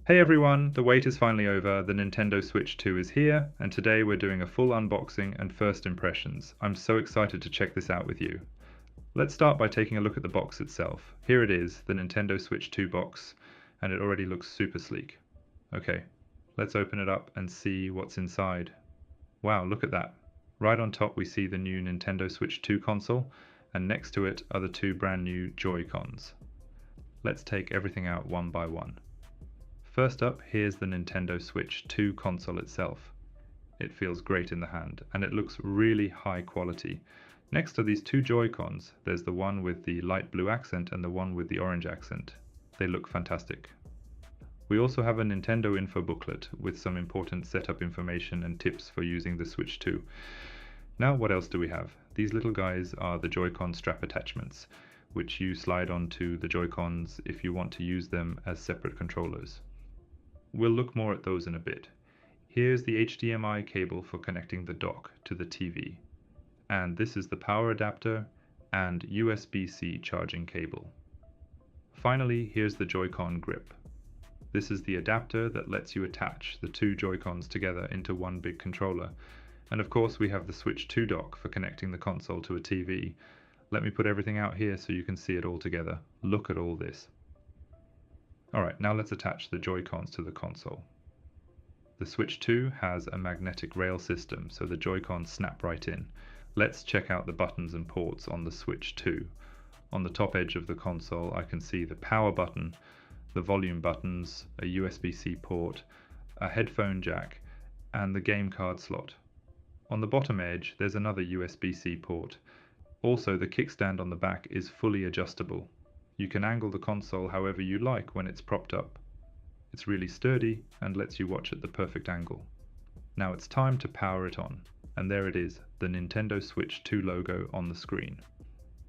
Hey everyone, the wait is finally over, the Nintendo Switch 2 is here, and today we're doing a full unboxing and first impressions. I'm so excited to check this out with you. Let's start by taking a look at the box itself. Here it is, the Nintendo Switch 2 box, and it already looks super sleek. Okay, let's open it up and see what's inside. Wow, look at that. Right on top we see the new Nintendo Switch 2 console, and next to it are the two brand new Joy-Cons. Let's take everything out one by one. First up, here's the Nintendo Switch 2 console itself. It feels great in the hand, and it looks really high quality. Next to these two Joy-Cons, there's the one with the light blue accent and the one with the orange accent. They look fantastic. We also have a Nintendo info booklet with some important setup information and tips for using the Switch 2. Now what else do we have? These little guys are the Joy-Con strap attachments, which you slide onto the Joy-Cons if you want to use them as separate controllers. We'll look more at those in a bit. Here's the HDMI cable for connecting the dock to the TV. And this is the power adapter and USB-C charging cable. Finally, here's the Joy-Con grip. This is the adapter that lets you attach the two Joy-Cons together into one big controller. And of course we have the Switch 2 dock for connecting the console to a TV. Let me put everything out here so you can see it all together. Look at all this. Alright, now let's attach the Joy-Cons to the console. The Switch 2 has a magnetic rail system, so the Joy-Cons snap right in. Let's check out the buttons and ports on the Switch 2. On the top edge of the console I can see the power button, the volume buttons, a USB-C port, a headphone jack, and the game card slot. On the bottom edge there's another USB-C port. Also, the kickstand on the back is fully adjustable. You can angle the console however you like when it's propped up. It's really sturdy and lets you watch at the perfect angle. Now it's time to power it on, and there it is, the Nintendo Switch 2 logo on the screen.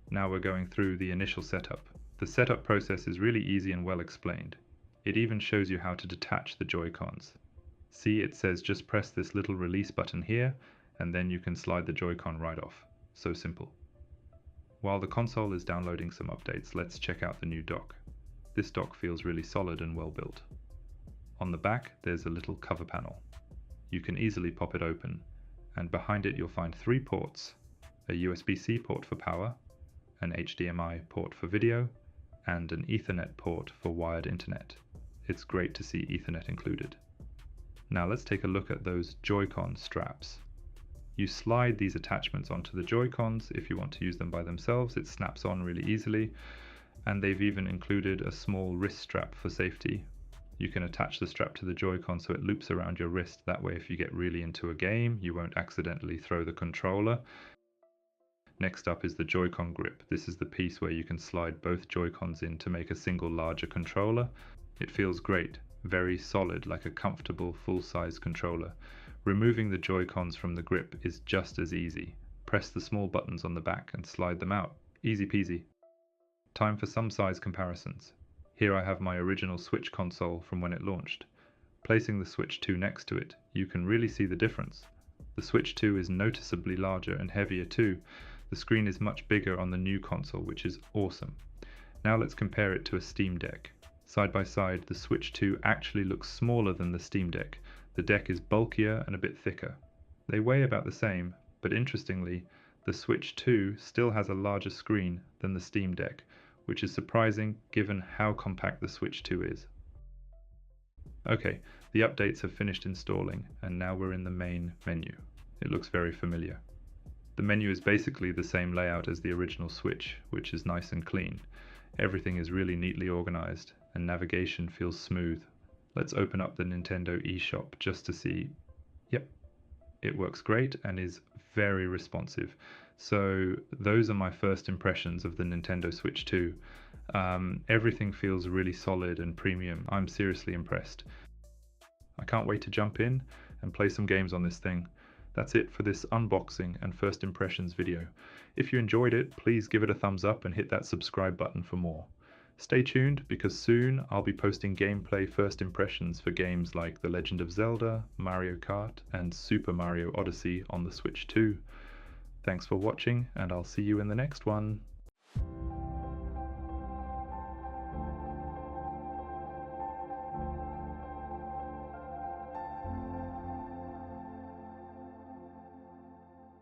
Now we're going through the initial setup. The setup process is really easy and well explained. It even shows you how to detach the Joy-Cons. See, it says just press this little release button here, and then you can slide the Joy-Con right off. So simple. While the console is downloading some updates, let's check out the new dock. This dock feels really solid and well built. On the back there's a little cover panel. You can easily pop it open, and behind it you'll find three ports: a USB-C port for power, an HDMI port for video, and an Ethernet port for wired internet. It's great to see Ethernet included. Now let's take a look at those Joy-Con straps. You slide these attachments onto the Joy-Cons. If you want to use them by themselves, it snaps on really easily, and they've even included a small wrist strap for safety. You can attach the strap to the Joy-Con so it loops around your wrist. That way if you get really into a game, you won't accidentally throw the controller. Next up is the Joy-Con grip. This is the piece where you can slide both Joy-Cons in to make a single larger controller. It feels great, very solid, like a comfortable full-size controller. Removing the Joy-Cons from the grip is just as easy. Press the small buttons on the back and slide them out. Easy peasy. Time for some size comparisons. Here I have my original Switch console from when it launched. Placing the Switch 2 next to it, you can really see the difference. The Switch 2 is noticeably larger and heavier too. The screen is much bigger on the new console, which is awesome. Now let's compare it to a Steam Deck. Side by side, the Switch 2 actually looks smaller than the Steam Deck. The deck is bulkier and a bit thicker. They weigh about the same, but interestingly, the Switch 2 still has a larger screen than the Steam Deck, which is surprising given how compact the Switch 2 is. Okay, the updates have finished installing, and now we're in the main menu. It looks very familiar. The menu is basically the same layout as the original Switch, which is nice and clean. Everything is really neatly organized, and navigation feels smooth. Let's open up the Nintendo eShop just to see. Yep, it works great and is very responsive. So those are my first impressions of the Nintendo Switch 2. Everything feels really solid and premium. I'm seriously impressed. I can't wait to jump in and play some games on this thing. That's it for this unboxing and first impressions video. If you enjoyed it, please give it a thumbs up and hit that subscribe button for more. Stay tuned because soon I'll be posting gameplay first impressions for games like The Legend of Zelda, Mario Kart, and Super Mario Odyssey on the Switch 2. Thanks for watching, and I'll see you in the next one.